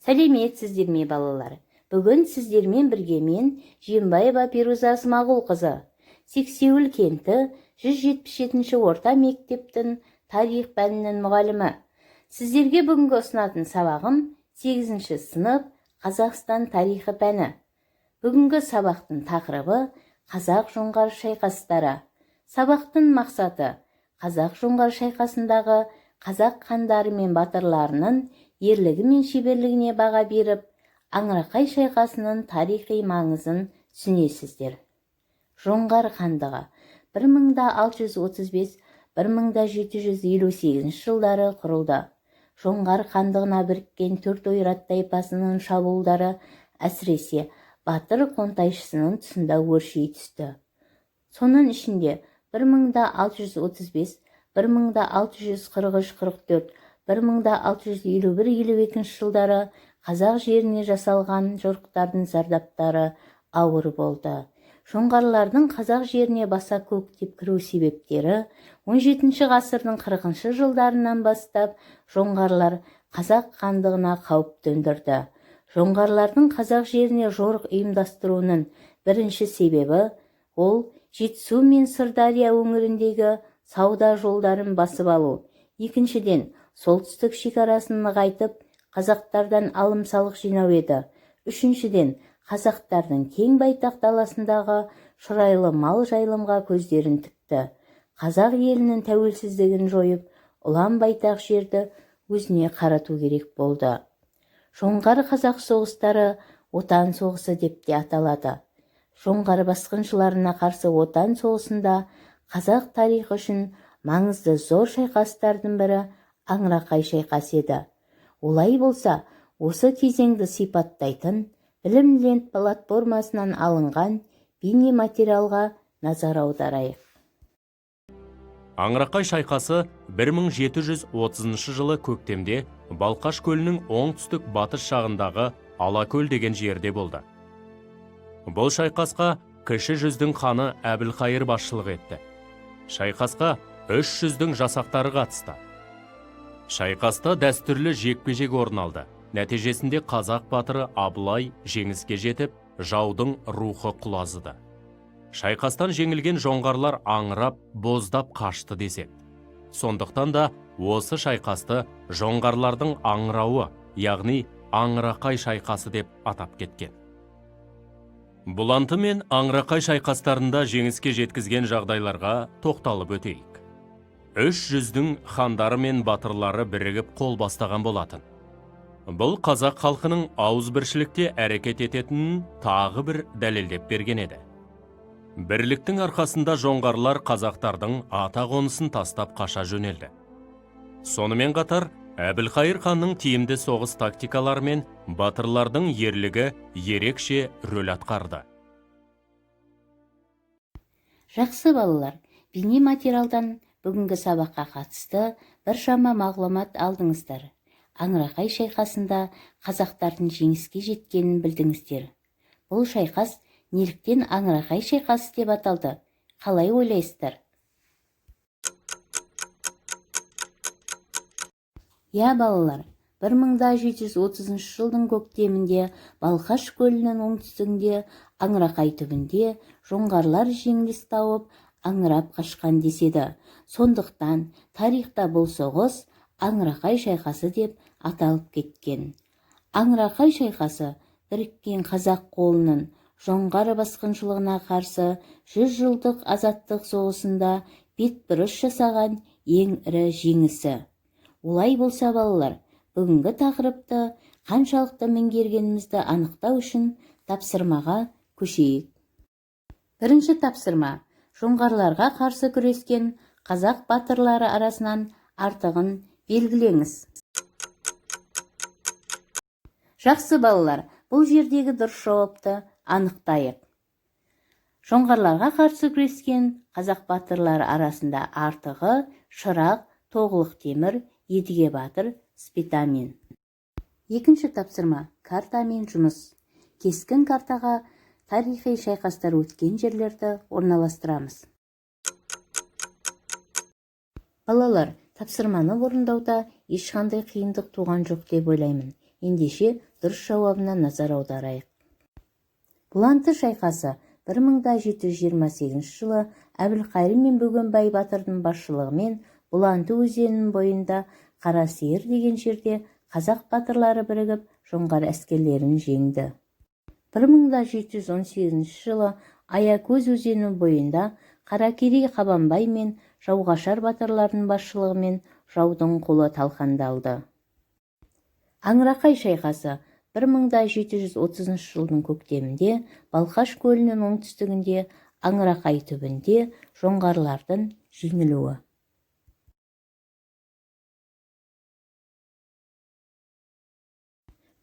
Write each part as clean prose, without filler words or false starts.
Сәлеметсіздер ме, балалар? Бүгін сіздермен бірге мен Жиенбаева Перуза Смағұлқызы, Сексеуіл кенті 177-ші орта мектептің тарих пәнінің мұғалімі. Сіздерге бүгінгі ұсынатын сабағым 8-ші сынып Қазақстан тарихы пәні. Бүгінгі сабақтың тақырыбы Қазақ-жоңғар шайқастары. Сабақтың мақсаты Қазақ-жоңғар шайқасындағы қазақ хандары мен батырларының ерлігі мен шеберлігіне баға беріп, Аңырақай шайқасының тарихи маңызын түсінесіздер. Жоңғар хандығы 1635-1758 жылдары құрылды. Жоңғар хандығына біріккен төрт ойрат тайпасының шабуылдары әсіресе батыр қонтайшысының тұсында өрши түсті. Соның ішінде 1635, 1643-44, 1651-52 жылдары қазақ жеріне жасалған жорықтардың зардаптары ауыр болды. Жоңғарлардың қазақ жеріне баса көктеп кіру себептері 17 ғасырдың 40 жылдарынан бастап жоңғарлар қазақ хандығына қауіп төндірді. Жоңғарлардың қазақ жеріне жорық ұйымдастыруының бірінші себебі ол Жетісу мен Сырдария өңіріндегі сауда жолдарын басып алу. Екіншіден, солтүстік шекарасын нығайтып, қазақтардан алым-салық жинау еді. Үшіншіден, қазақтардың кең байтақ даласындағы шұрайлы мал жайылымға көздерін тікті. Қазақ елінің тәуелсіздігін жойып, ұлан байтақ жерді өзіне қарату керек болды. Жоңғар қазақ соғыстары отан соғысы деп те аталады. Жоңғар басқыншыларына қарсы отан соғысында қазақ тарихы үшін маңызды зор шайқастардың бірі Аңырақай шайқасы еді. Олай болса, осы кезеңді сипаттайтын білім платформасынан алынған бейне материалға назар аударайық. Аңырақай шайқасы 1730 жылы көктемде Балқаш көлінің оңтүстік батыс жағындағы Алакөл деген жерде болды. Бұл шайқасқа кіші жүздің ханы Әбілқайыр басшылық етті. Шайқасқа 300-дің жасақтары қатысты. Шайқаста дәстүрлі жекпе-жек орын алды. Нәтижесінде қазақ батыры Абылай жеңіске жетіп, жаудың рухы құлазыды. Шайқастан жеңілген жоңғарлар аңырап, боздап қашты деседі. Сондықтан да осы шайқасты жоңғарлардың аңырауы, яғни Аңырақай шайқасы деп атап кеткен. Бұланты мен Аңырақай шайқастарында жеңіске жеткізген жағдайларға тоқталып өтейік. 300-дің хандары мен батырлары бірігіп қол бастаған болатын. Бұл қазақ халқының ауызбіршілікте әрекет ететінін тағы бір дәлелдеп берген еді. Бірліктің арқасында жоңғарлар қазақтардың ата қонысын тастап қаша жөнелді. Сонымен қатар Әбілқайыр ханның тиімді соғыс тактикалары мен батырлардың ерлігі ерекше рөл атқарды. Жақсы балалар, бейне материалдан бүгінгі сабаққа қатысты біршама мағлұмат алдыңыздар. Аңырақай шайқасында қазақтардың жеңіске жеткенін білдіңіздер. Бұл шайқас неліктен Аңырақай шайқасы деп аталды? Қалай ойлайсыздар? Я, балалар, 1730 жылдың көктемінде Балқаш көлінің оңтүстігінде Аңырақай түбінде жоңғарлар жеңіліс тауып аңырап қашқан деседі. Сондықтан тарихта бұл соғыс Аңырақай шайқасы деп аталып кеткен. Аңырақай шайқасы біріккен қазақ қолының жоңғар басқыншылығына қарсы 100 жылдық азаттық соғысында бетбұрыс жасаған ең ірі жеңісі. Олай болса, балалар, бүгінгі тақырыпты қаншалықты меңгергенімізді анықтау үшін тапсырмаға көшейік. Бірінші тапсырма: жоңғарларға қарсы күрескен қазақ батырлары арасынан артығын белгілеңіз. Жақсы балалар, бұл жердегі дұрыс жауапты анықтайық. Жоңғарларға қарсы күрескен қазақ батырлары арасында артығы Шырақ, Тоғылық темір, Едіге батыр, Спитамин. Екінші тапсырма: картамен жұмыс. Кескін картаға тарихи шайқастар өткен жерлерді орналастырамыз. Балалар, тапсырманы орындауда ешқандай қиындық туған жоқ деп ойлаймын. Ендеше дұрыс жауабына назар аударайық. Бұланты шайқасы 1728 жылы Әбілқайыр мен Бөгенбай батырдың басшылығымен Бұланты өзенінің бойында Қарасиыр деген жерде қазақ батырлары бірігіп жоңғар әскерлерін жеңді. 1718 жылы Аякөз өзенінің бойында Қаракерей Қабанбай мен Жауғашар батырлардың басшылығымен жаудың қолы талқандалды. Аңырақай шайқасы 1730 жылдың көктемінде Балқаш көлінің оңтүстігінде Аңырақай түбінде жоңғарлардың жеңілуі.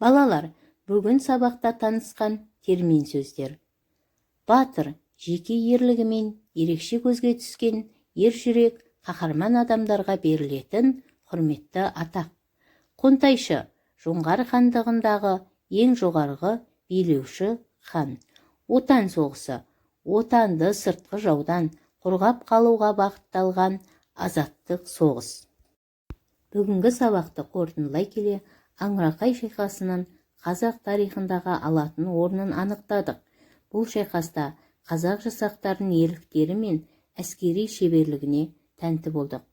Балалар, бүгін сабақта танысқан термин сөздер. Батыр, жеке ерлігімен ерекше көзге түскен ер жүрек, қаһарман адамдарға берілетін құрметті атақ. Қонтайшы, жоңғар хандығындағы ең жоғарғы билеуші хан. Отан соғысы, отанды сыртқы жаудан қорғап қалуға бағытталған азаттық соғыс. Бүгінгі сабақты қорытындылай келе, Аңырақай шайқасының қазақ тарихындағы алатын орнын анықтадық. Бұл шайқаста қазақ жасақтарының ерліктері мен әскери шеберлігіне тәнті болдық.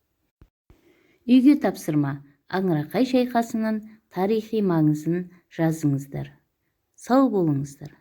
Үйге тапсырма: Аңырақай шайқасының тарихи маңызын жазыңыздар. Сау болыңыздар.